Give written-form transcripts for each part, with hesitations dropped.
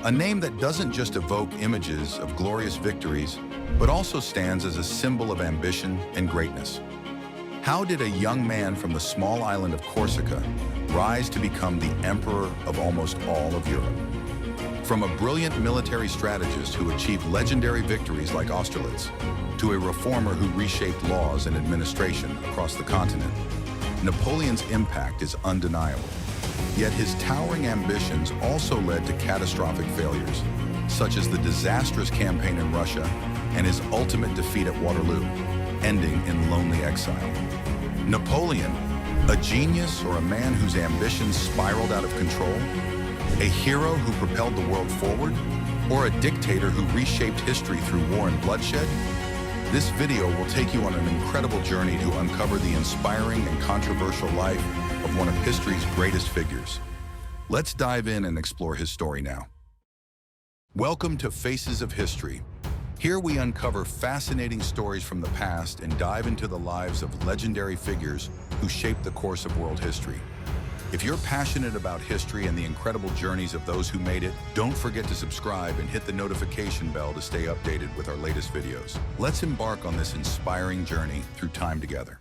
A name that doesn't just evoke images of glorious victories, but also stands as a symbol of ambition and greatness. How did a young man from the small island of Corsica rise to become the emperor of almost all of Europe? From a brilliant military strategist who achieved legendary victories like Austerlitz, to a reformer who reshaped laws and administration across the continent, Napoleon's impact is undeniable. Yet his towering ambitions also led to catastrophic failures, such as the disastrous campaign in Russia and his ultimate defeat at Waterloo, ending in lonely exile. Napoleon, a genius or a man whose ambitions spiraled out of control? A hero who propelled the world forward? Or a dictator who reshaped history through war and bloodshed? This video will take you on an incredible journey to uncover the inspiring and controversial life of one of history's greatest figures. Let's dive in and explore his story now. Welcome to Faces of History. Here we uncover fascinating stories from the past and dive into the lives of legendary figures who shaped the course of world history. If you're passionate about history and the incredible journeys of those who made it, don't forget to subscribe and hit the notification bell to stay updated with our latest videos. Let's embark on this inspiring journey through time together.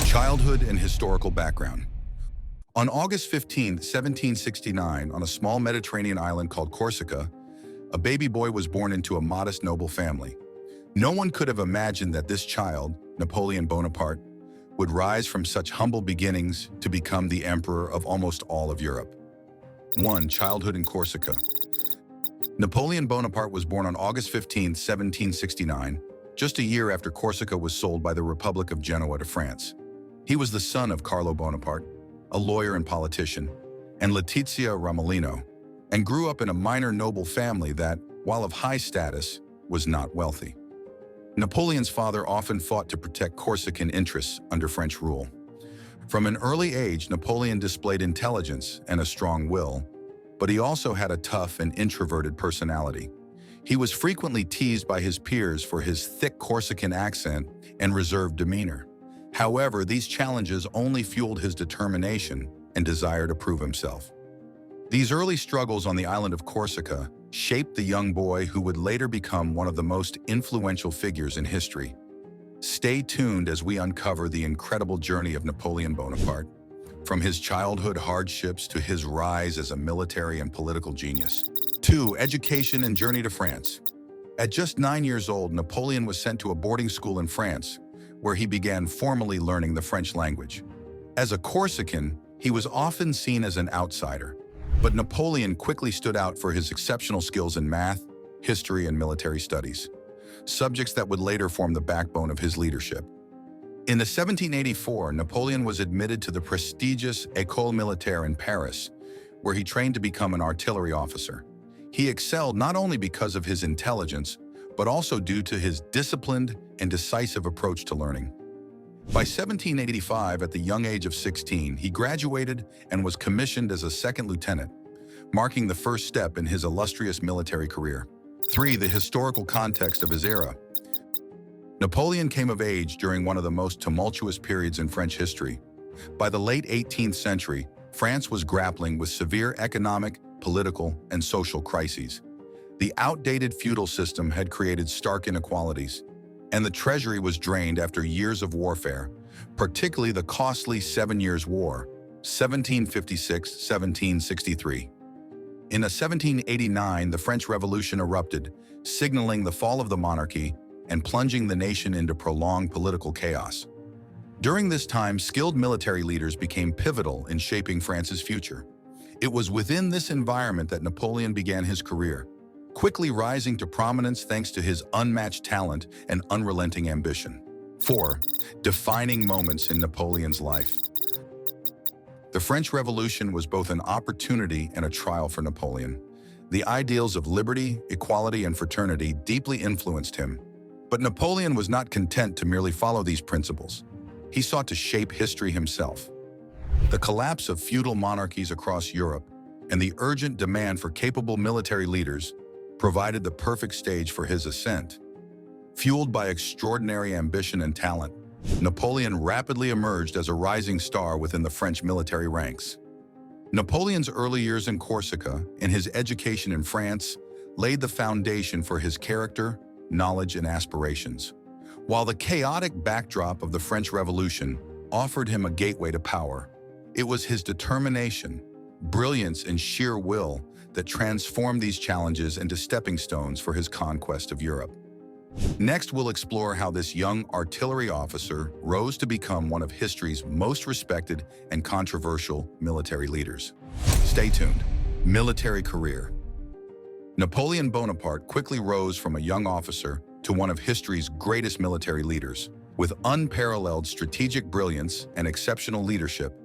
Childhood and historical background. On August 15, 1769, on a small Mediterranean island called Corsica, a baby boy was born into a modest noble family. No one could have imagined that this child, Napoleon Bonaparte, would rise from such humble beginnings to become the emperor of almost all of Europe. 1. Childhood in Corsica. Napoleon Bonaparte was born on August 15, 1769, just a year after Corsica was sold by the Republic of Genoa to France. He was the son of Carlo Bonaparte, a lawyer and politician, and Letizia Romolino, and grew up in a minor noble family that, while of high status, was not wealthy. Napoleon's father often fought to protect Corsican interests under French rule. From an early age, Napoleon displayed intelligence and a strong will, but he also had a tough and introverted personality. He was frequently teased by his peers for his thick Corsican accent and reserved demeanor. However, these challenges only fueled his determination and desire to prove himself. These early struggles on the island of Corsica shaped the young boy who would later become one of the most influential figures in history. Stay tuned as we uncover the incredible journey of Napoleon Bonaparte, from his childhood hardships to his rise as a military and political genius. 2. Education and journey to France. At just 9 years old, Napoleon was sent to a boarding school in France, where he began formally learning the French language. As a Corsican, he was often seen as an outsider, but Napoleon quickly stood out for his exceptional skills in math, history, and military studies, subjects that would later form the backbone of his leadership. In 1784, Napoleon was admitted to the prestigious École Militaire in Paris, where he trained to become an artillery officer. He excelled not only because of his intelligence, but also due to his disciplined and decisive approach to learning. By 1785, at the young age of 16, he graduated and was commissioned as a second lieutenant, marking the first step in his illustrious military career. 3. The historical context of his era. Napoleon came of age during one of the most tumultuous periods in French history. By the late 18th century, France was grappling with severe economic, political, and social crises. The outdated feudal system had created stark inequalities, and the treasury was drained after years of warfare, particularly the costly 7 Years' War, 1756-1763. In 1789, the French Revolution erupted, signaling the fall of the monarchy and plunging the nation into prolonged political chaos. During this time, skilled military leaders became pivotal in shaping France's future. It was within this environment that Napoleon began his career, quickly rising to prominence thanks to his unmatched talent and unrelenting ambition. 4. Defining moments in Napoleon's life. The French Revolution was both an opportunity and a trial for Napoleon. The ideals of liberty, equality, and fraternity deeply influenced him. But Napoleon was not content to merely follow these principles. He sought to shape history himself. The collapse of feudal monarchies across Europe and the urgent demand for capable military leaders provided the perfect stage for his ascent. Fueled by extraordinary ambition and talent, Napoleon rapidly emerged as a rising star within the French military ranks. Napoleon's early years in Corsica and his education in France laid the foundation for his character, knowledge, and aspirations, while the chaotic backdrop of the French Revolution offered him a gateway to power. It was his determination, brilliance, and sheer will that transformed these challenges into stepping stones for his conquest of Europe. Next, we'll explore how this young artillery officer rose to become one of history's most respected and controversial military leaders. Stay tuned. Military career. Napoleon Bonaparte quickly rose from a young officer to one of history's greatest military leaders. With unparalleled strategic brilliance and exceptional leadership,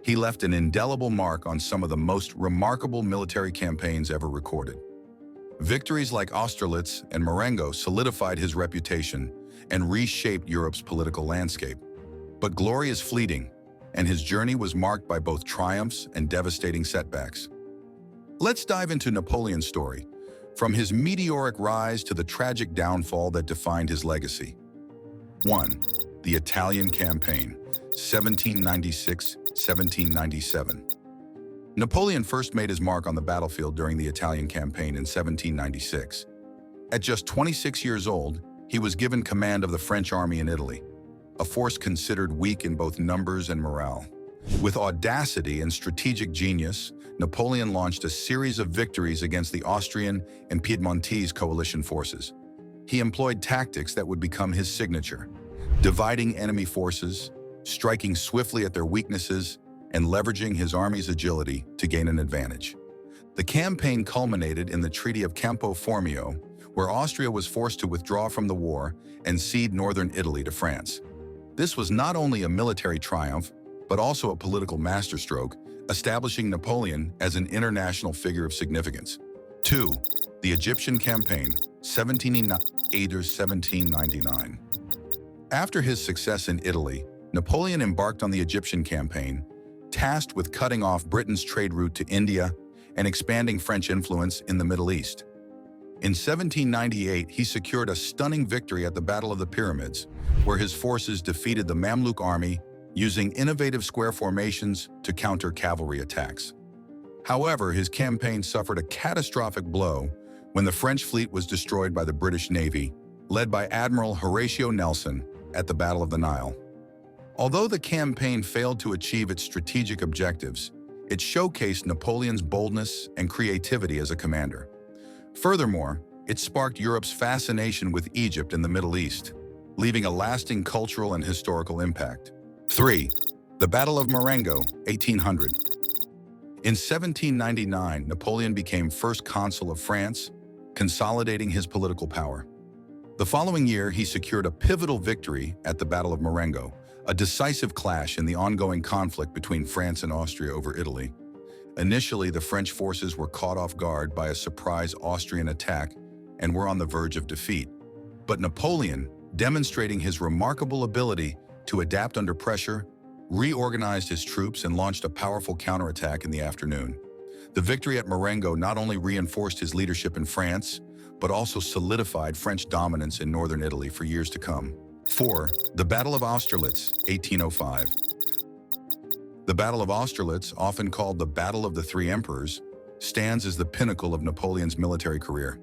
he left an indelible mark on some of the most remarkable military campaigns ever recorded. Victories like Austerlitz and Marengo solidified his reputation and reshaped Europe's political landscape. But glory is fleeting, and his journey was marked by both triumphs and devastating setbacks. Let's dive into Napoleon's story, from his meteoric rise to the tragic downfall that defined his legacy. 1. The Italian Campaign, 1796-1797. Napoleon first made his mark on the battlefield during the Italian campaign in 1796. At just 26 years old, he was given command of the French army in Italy, a force considered weak in both numbers and morale. With audacity and strategic genius, Napoleon launched a series of victories against the Austrian and Piedmontese coalition forces. He employed tactics that would become his signature, dividing enemy forces, striking swiftly at their weaknesses, and leveraging his army's agility to gain an advantage. The campaign culminated in the Treaty of Campo Formio, where Austria was forced to withdraw from the war and cede northern Italy to France. This was not only a military triumph, but also a political masterstroke, establishing Napoleon as an international figure of significance. 2. The Egyptian Campaign, 1798-1799. After his success in Italy, Napoleon embarked on the Egyptian Campaign, tasked with cutting off Britain's trade route to India and expanding French influence in the Middle East. In 1798, he secured a stunning victory at the Battle of the Pyramids, where his forces defeated the Mamluk army using innovative square formations to counter cavalry attacks. However, his campaign suffered a catastrophic blow when the French fleet was destroyed by the British Navy, led by Admiral Horatio Nelson, at the Battle of the Nile. Although the campaign failed to achieve its strategic objectives, it showcased Napoleon's boldness and creativity as a commander. Furthermore, it sparked Europe's fascination with Egypt and the Middle East, leaving a lasting cultural and historical impact. 3. The Battle of Marengo, 1800. In 1799, Napoleon became first consul of France, consolidating his political power. The following year, he secured a pivotal victory at the Battle of Marengo, a decisive clash in the ongoing conflict between France and Austria over Italy. Initially, the French forces were caught off guard by a surprise Austrian attack and were on the verge of defeat. But Napoleon, demonstrating his remarkable ability to adapt under pressure, reorganized his troops and launched a powerful counterattack in the afternoon. The victory at Marengo not only reinforced his leadership in France, but also solidified French dominance in northern Italy for years to come. 4. The Battle of Austerlitz, 1805. The Battle of Austerlitz, often called the Battle of the Three Emperors, stands as the pinnacle of Napoleon's military career.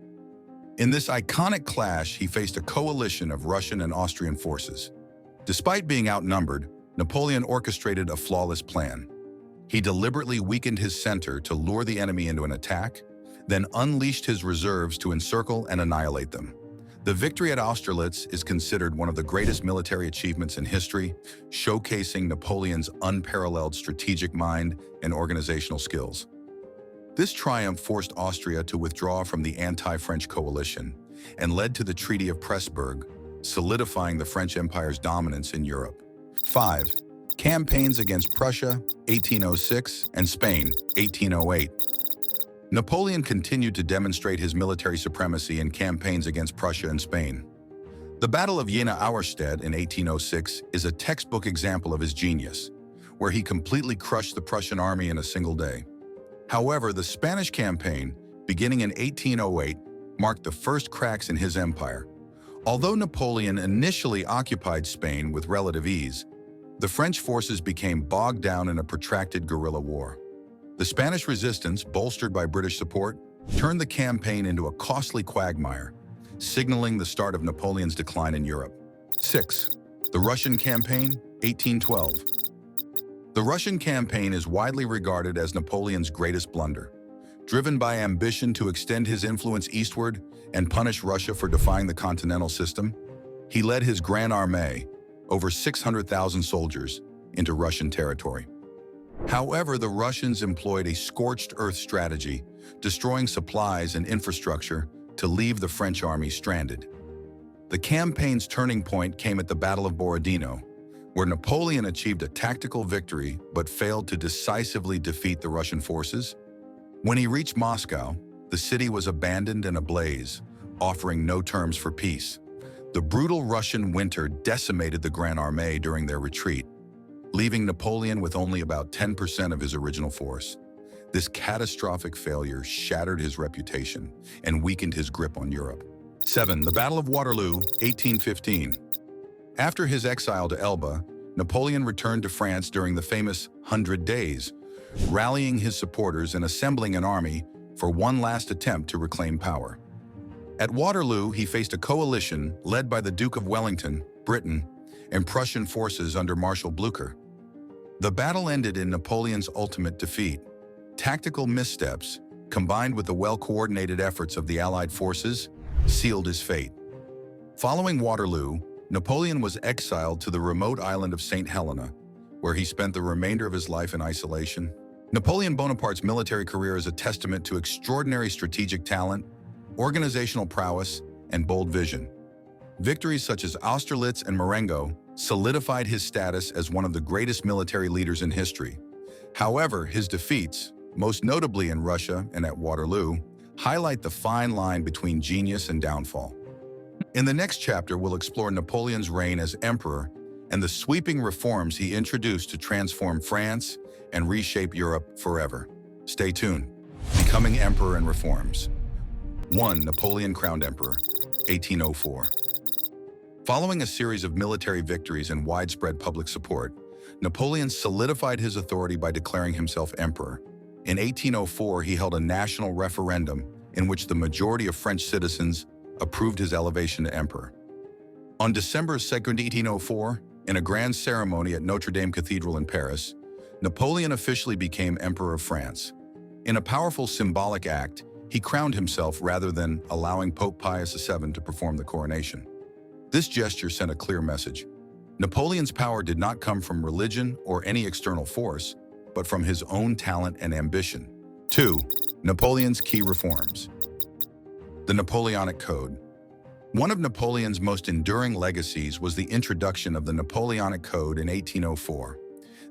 In this iconic clash, he faced a coalition of Russian and Austrian forces. Despite being outnumbered, Napoleon orchestrated a flawless plan. He deliberately weakened his center to lure the enemy into an attack, then unleashed his reserves to encircle and annihilate them. The victory at Austerlitz is considered one of the greatest military achievements in history, showcasing Napoleon's unparalleled strategic mind and organizational skills. This triumph forced Austria to withdraw from the anti-French coalition and led to the Treaty of Pressburg, solidifying the French Empire's dominance in Europe. 5. Campaigns against Prussia, 1806, and Spain, 1808. Napoleon continued to demonstrate his military supremacy in campaigns against Prussia and Spain. The Battle of Jena-Auerstedt in 1806 is a textbook example of his genius, where he completely crushed the Prussian army in a single day. However, the Spanish campaign, beginning in 1808, marked the first cracks in his empire. Although Napoleon initially occupied Spain with relative ease, the French forces became bogged down in a protracted guerrilla war. The Spanish resistance, bolstered by British support, turned the campaign into a costly quagmire, signaling the start of Napoleon's decline in Europe. 6. The Russian Campaign, 1812. The Russian campaign is widely regarded as Napoleon's greatest blunder. Driven by ambition to extend his influence eastward and punish Russia for defying the continental system, he led his Grand Armée, over 600,000 soldiers, into Russian territory. However, the Russians employed a scorched earth strategy, destroying supplies and infrastructure to leave the French army stranded. The campaign's turning point came at the Battle of Borodino, where Napoleon achieved a tactical victory but failed to decisively defeat the Russian forces. When he reached Moscow, the city was abandoned and ablaze, offering no terms for peace. The brutal Russian winter decimated the Grand Armée during their retreat, leaving Napoleon with only about 10% of his original force. This catastrophic failure shattered his reputation and weakened his grip on Europe. 7. The Battle of Waterloo, 1815. After his exile to Elba, Napoleon returned to France during the famous 100 Days, rallying his supporters and assembling an army for one last attempt to reclaim power. At Waterloo, he faced a coalition led by the Duke of Wellington, Britain, and Prussian forces under Marshal Blucher. The battle ended in Napoleon's ultimate defeat. Tactical missteps, combined with the well-coordinated efforts of the Allied forces, sealed his fate. Following Waterloo, Napoleon was exiled to the remote island of St. Helena, where he spent the remainder of his life in isolation. Napoleon Bonaparte's military career is a testament to extraordinary strategic talent, organizational prowess, and bold vision. Victories such as Austerlitz and Marengo solidified his status as one of the greatest military leaders in history. However, his defeats, most notably in Russia and at Waterloo, highlight the fine line between genius and downfall. In the next chapter, we'll explore Napoleon's reign as emperor and the sweeping reforms he introduced to transform France and reshape Europe forever. Stay tuned. Becoming Emperor and Reforms. 1. Napoleon crowned emperor, 1804. Following a series of military victories and widespread public support, Napoleon solidified his authority by declaring himself emperor. In 1804, he held a national referendum in which the majority of French citizens approved his elevation to emperor. On December 2, 1804, in a grand ceremony at Notre Dame Cathedral in Paris, Napoleon officially became Emperor of France. In a powerful symbolic act, he crowned himself rather than allowing Pope Pius VII to perform the coronation. This gesture sent a clear message. Napoleon's power did not come from religion or any external force, but from his own talent and ambition. 2. Napoleon's key reforms. The Napoleonic Code. One of Napoleon's most enduring legacies was the introduction of the Napoleonic Code in 1804.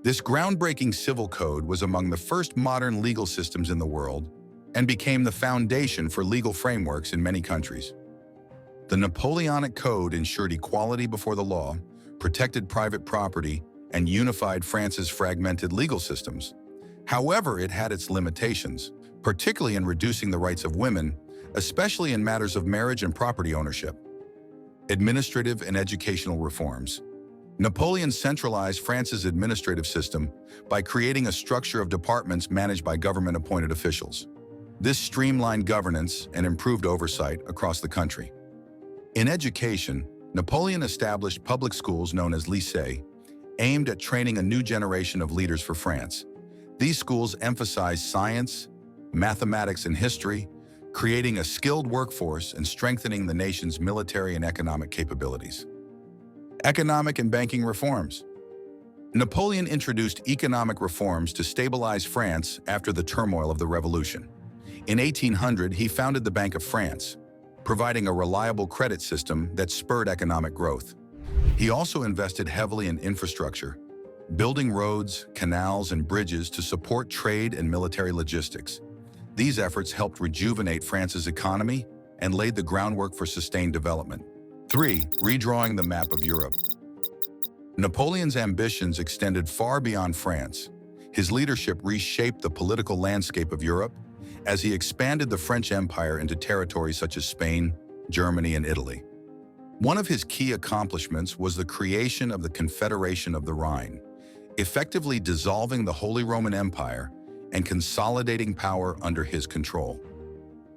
This groundbreaking civil code was among the first modern legal systems in the world and became the foundation for legal frameworks in many countries. The Napoleonic Code ensured equality before the law, protected private property, and unified France's fragmented legal systems. However, it had its limitations, particularly in reducing the rights of women, especially in matters of marriage and property ownership. Administrative and educational reforms. Napoleon centralized France's administrative system by creating a structure of departments managed by government-appointed officials. This streamlined governance and improved oversight across the country. In education, Napoleon established public schools known as lycées, aimed at training a new generation of leaders for France. These schools emphasized science, mathematics, and history, creating a skilled workforce and strengthening the nation's military and economic capabilities. Economic and banking reforms. Napoleon introduced economic reforms to stabilize France after the turmoil of the Revolution. In 1800, he founded the Bank of France, providing a reliable credit system that spurred economic growth. He also invested heavily in infrastructure, building roads, canals, and bridges to support trade and military logistics. These efforts helped rejuvenate France's economy and laid the groundwork for sustained development. 3. Redrawing the map of Europe. Napoleon's ambitions extended far beyond France. His leadership reshaped the political landscape of Europe as he expanded the French Empire into territories such as Spain, Germany, and Italy. One of his key accomplishments was the creation of the Confederation of the Rhine, effectively dissolving the Holy Roman Empire and consolidating power under his control.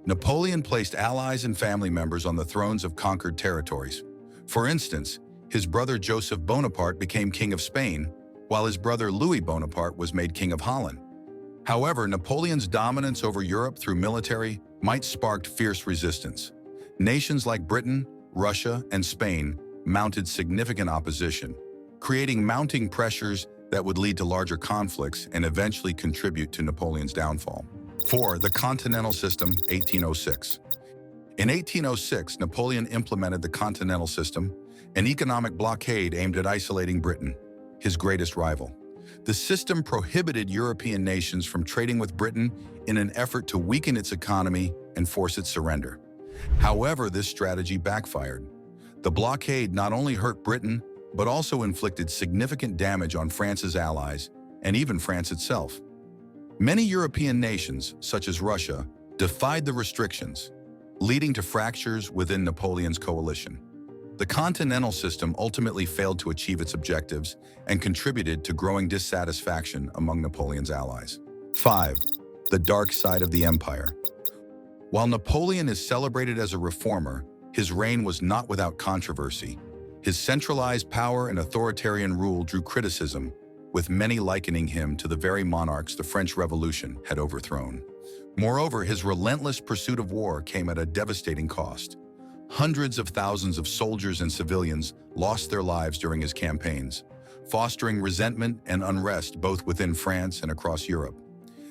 Napoleon placed allies and family members on the thrones of conquered territories. For instance, his brother Joseph Bonaparte became King of Spain, while his brother Louis Bonaparte was made King of Holland. However, Napoleon's dominance over Europe through military might spark fierce resistance. Nations like Britain, Russia, and Spain mounted significant opposition, creating mounting pressures that would lead to larger conflicts and eventually contribute to Napoleon's downfall. 4. The Continental System, 1806. In 1806, Napoleon implemented the Continental System, an economic blockade aimed at isolating Britain, his greatest rival. The system prohibited European nations from trading with Britain in an effort to weaken its economy and force its surrender. However, this strategy backfired. The blockade not only hurt Britain, but also inflicted significant damage on France's allies and even France itself. Many European nations, such as Russia, defied the restrictions, leading to fractures within Napoleon's coalition. The Continental System ultimately failed to achieve its objectives and contributed to growing dissatisfaction among Napoleon's allies. 5. The Dark Side of the Empire. While Napoleon is celebrated as a reformer, his reign was not without controversy. His centralized power and authoritarian rule drew criticism, with many likening him to the very monarchs the French Revolution had overthrown. Moreover, his relentless pursuit of war came at a devastating cost. Hundreds of thousands of soldiers and civilians lost their lives during his campaigns, fostering resentment and unrest both within France and across Europe.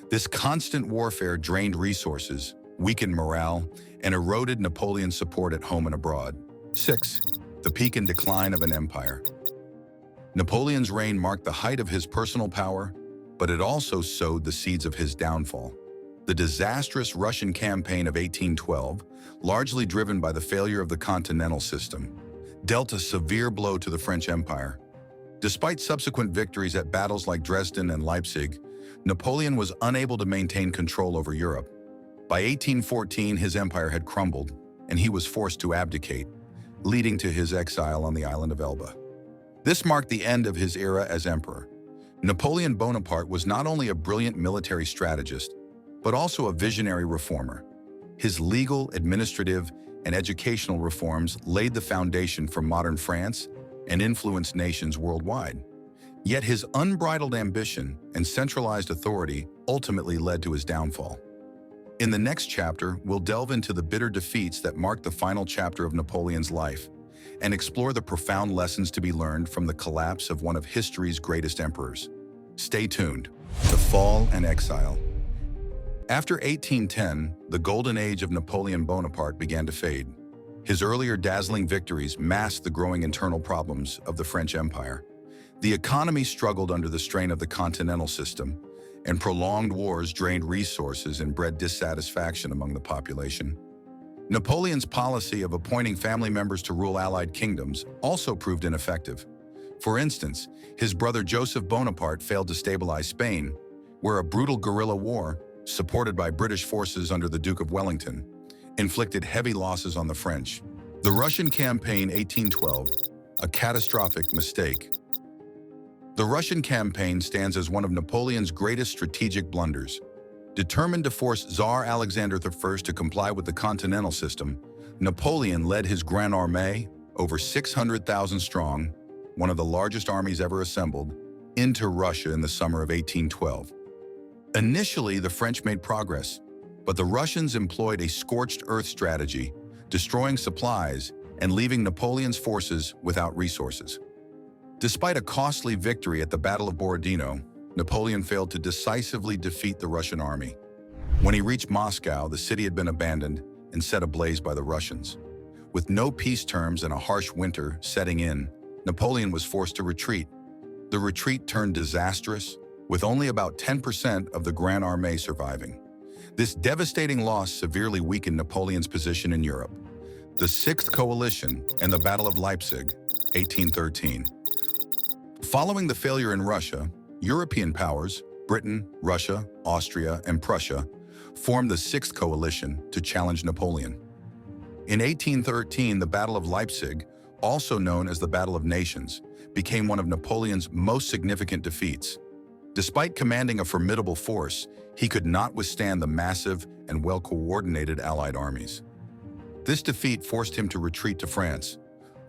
This constant warfare drained resources, weakened morale, and eroded Napoleon's support at home and abroad. 6. The peak and decline of an empire. Napoleon's reign marked the height of his personal power, but it also sowed the seeds of his downfall. The disastrous Russian campaign of 1812, largely driven by the failure of the Continental System, dealt a severe blow to the French Empire. Despite subsequent victories at battles like Dresden and Leipzig, Napoleon was unable to maintain control over Europe. By 1814, his empire had crumbled, and he was forced to abdicate, leading to his exile on the island of Elba. This marked the end of his era as emperor. Napoleon Bonaparte was not only a brilliant military strategist, but also a visionary reformer. His legal, administrative, and educational reforms laid the foundation for modern France and influenced nations worldwide. Yet his unbridled ambition and centralized authority ultimately led to his downfall. In the next chapter, we'll delve into the bitter defeats that marked the final chapter of Napoleon's life and explore the profound lessons to be learned from the collapse of one of history's greatest emperors. Stay tuned. The Fall and Exile. After 1810, the golden age of Napoleon Bonaparte began to fade. His earlier dazzling victories masked the growing internal problems of the French Empire. The economy struggled under the strain of the Continental System, and prolonged wars drained resources and bred dissatisfaction among the population. Napoleon's policy of appointing family members to rule allied kingdoms also proved ineffective. For instance, his brother Joseph Bonaparte failed to stabilize Spain, where a brutal guerrilla war, supported by British forces under the Duke of Wellington, inflicted heavy losses on the French. The Russian campaign 1812, a catastrophic mistake. The Russian campaign stands as one of Napoleon's greatest strategic blunders. Determined to force Tsar Alexander I to comply with the Continental System, Napoleon led his Grand Armée, over 600,000 strong, one of the largest armies ever assembled, into Russia in the summer of 1812. Initially, the French made progress, but the Russians employed a scorched earth strategy, destroying supplies and leaving Napoleon's forces without resources. Despite a costly victory at the Battle of Borodino, Napoleon failed to decisively defeat the Russian army. When he reached Moscow, the city had been abandoned and set ablaze by the Russians. With no peace terms and a harsh winter setting in, Napoleon was forced to retreat. The retreat turned disastrous, with only about 10% of the Grand Armée surviving. This devastating loss severely weakened Napoleon's position in Europe. The Sixth Coalition and the Battle of Leipzig, 1813. Following the failure in Russia, European powers, Britain, Russia, Austria, and Prussia, formed the Sixth Coalition to challenge Napoleon. In 1813, the Battle of Leipzig also known as the Battle of Nations, became one of Napoleon's most significant defeats. Despite commanding a formidable force, he could not withstand the massive and well-coordinated Allied armies. This defeat forced him to retreat to France,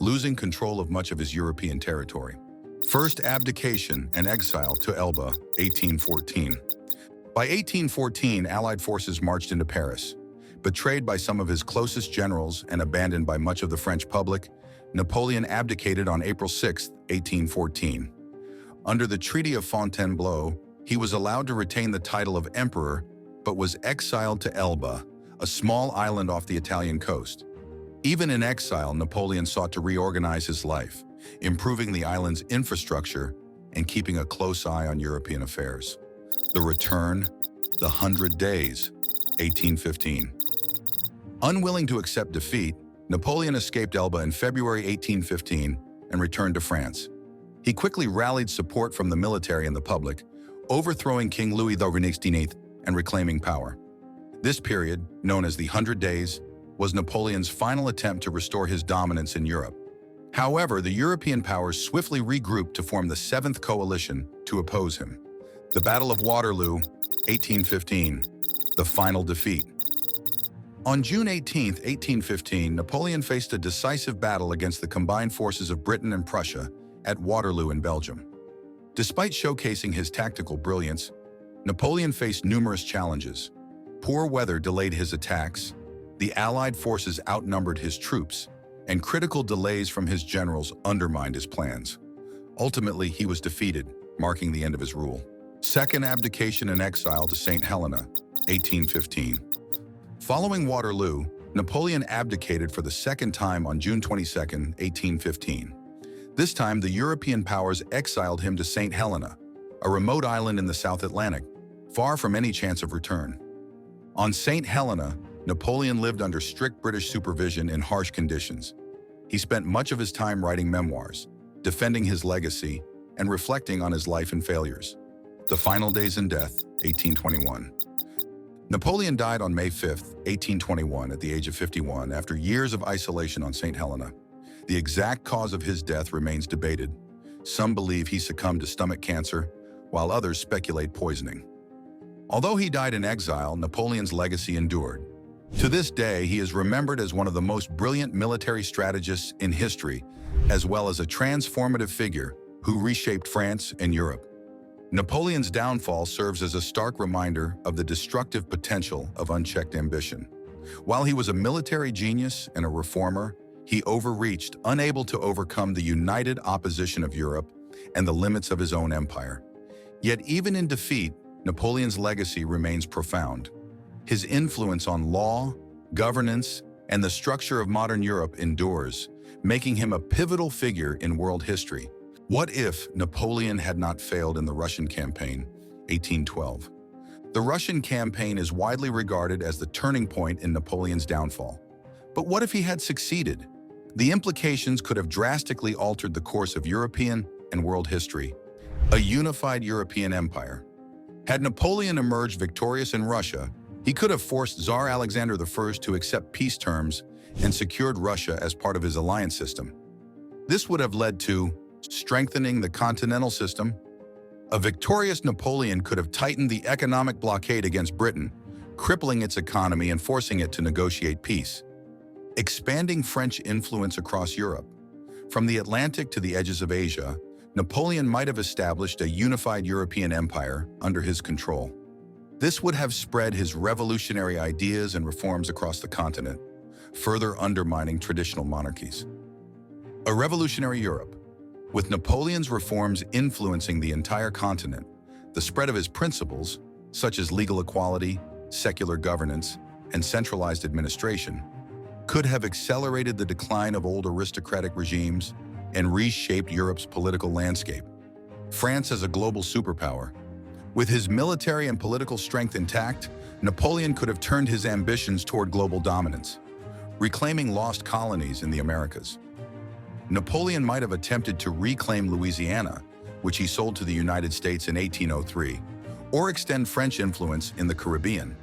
losing control of much of his European territory. First abdication and exile to Elba, 1814. By 1814, Allied forces marched into Paris. Betrayed by some of his closest generals and abandoned by much of the French public, Napoleon abdicated on April 6, 1814. Under the Treaty of Fontainebleau, he was allowed to retain the title of emperor, but was exiled to Elba, a small island off the Italian coast. Even in exile, Napoleon sought to reorganize his life, improving the island's infrastructure and keeping a close eye on European affairs. The return, the 100 Days, 1815. Unwilling to accept defeat, Napoleon escaped Elba in February 1815 and returned to France. He quickly rallied support from the military and the public, overthrowing King Louis XIV and reclaiming power. This period, known as the 100 Days, was Napoleon's final attempt to restore his dominance in Europe. However, the European powers swiftly regrouped to form the Seventh Coalition to oppose him. The Battle of Waterloo, 1815, the final defeat. On June 18, 1815, Napoleon faced a decisive battle against the combined forces of Britain and Prussia at Waterloo in Belgium. Despite showcasing his tactical brilliance, Napoleon faced numerous challenges. Poor weather delayed his attacks, the Allied forces outnumbered his troops, and critical delays from his generals undermined his plans. Ultimately, he was defeated, marking the end of his rule. Second abdication and exile to St. Helena, 1815. Following Waterloo, Napoleon abdicated for the second time on June 22, 1815. This time, the European powers exiled him to St. Helena, a remote island in the South Atlantic, far from any chance of return. On St. Helena, Napoleon lived under strict British supervision in harsh conditions. He spent much of his time writing memoirs, defending his legacy, and reflecting on his life and failures. The Final Days and Death, 1821. Napoleon died on May 5, 1821, at the age of 51, after years of isolation on St. Helena. The exact cause of his death remains debated. Some believe he succumbed to stomach cancer, while others speculate poisoning. Although he died in exile, Napoleon's legacy endured. To this day, he is remembered as one of the most brilliant military strategists in history, as well as a transformative figure who reshaped France and Europe. Napoleon's downfall serves as a stark reminder of the destructive potential of unchecked ambition. While he was a military genius and a reformer, he overreached, unable to overcome the united opposition of Europe and the limits of his own empire. Yet even in defeat, Napoleon's legacy remains profound. His influence on law, governance, and the structure of modern Europe endures, making him a pivotal figure in world history. What if Napoleon had not failed in the Russian campaign, 1812? The Russian campaign is widely regarded as the turning point in Napoleon's downfall. But what if he had succeeded? The implications could have drastically altered the course of European and world history. A unified European empire. Had Napoleon emerged victorious in Russia, he could have forced Tsar Alexander I to accept peace terms and secured Russia as part of his alliance system. This would have led to strengthening the continental system. A victorious Napoleon could have tightened the economic blockade against Britain, crippling its economy and forcing it to negotiate peace. Expanding French influence across Europe. From the Atlantic to the edges of Asia, Napoleon might have established a unified European empire under his control. This would have spread his revolutionary ideas and reforms across the continent, further undermining traditional monarchies. A revolutionary Europe. With Napoleon's reforms influencing the entire continent, the spread of his principles, such as legal equality, secular governance, and centralized administration, could have accelerated the decline of old aristocratic regimes and reshaped Europe's political landscape. France as a global superpower. With his military and political strength intact, Napoleon could have turned his ambitions toward global dominance, reclaiming lost colonies in the Americas. Napoleon might have attempted to reclaim Louisiana, which he sold to the United States in 1803, or extend French influence in the Caribbean.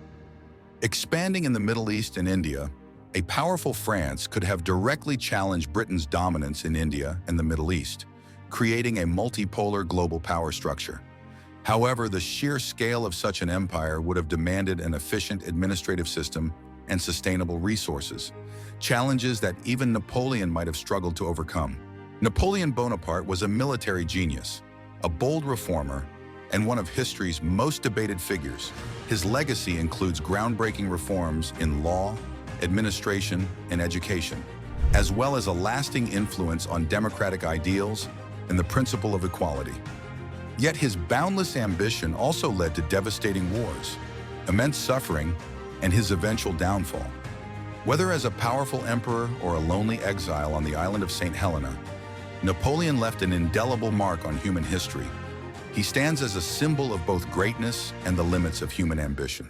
Expanding in the Middle East and India, A powerful France could have directly challenged Britain's dominance in India and the Middle East, creating a multipolar global power structure. However, the sheer scale of such an empire would have demanded an efficient administrative system and sustainable resources, challenges that even Napoleon might have struggled to overcome. Napoleon Bonaparte was a military genius, a bold reformer, and one of history's most debated figures. His legacy includes groundbreaking reforms in law, administration, and education, as well as a lasting influence on democratic ideals and the principle of equality. Yet his boundless ambition also led to devastating wars, immense suffering, and his eventual downfall. Whether as a powerful emperor or a lonely exile on the island of St. Helena, Napoleon left an indelible mark on human history. He stands as a symbol of both greatness and the limits of human ambition.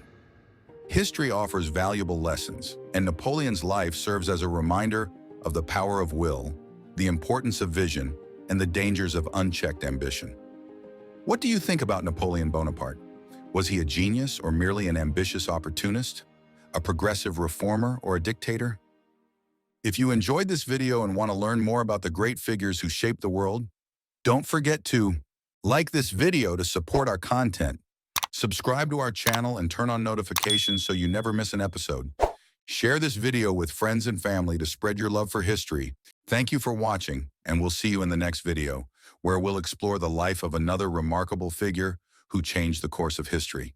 History offers valuable lessons, and Napoleon's life serves as a reminder of the power of will, the importance of vision, and the dangers of unchecked ambition. What do you think about Napoleon Bonaparte? Was he a genius or merely an ambitious opportunist? A progressive reformer or a dictator? If you enjoyed this video and want to learn more about the great figures who shaped the world, don't forget to like this video to support our content, subscribe to our channel, and turn on notifications so you never miss an episode. Share this video with friends and family to spread your love for history. Thank you for watching, and we'll see you in the next video, where we'll explore the life of another remarkable figure who changed the course of history.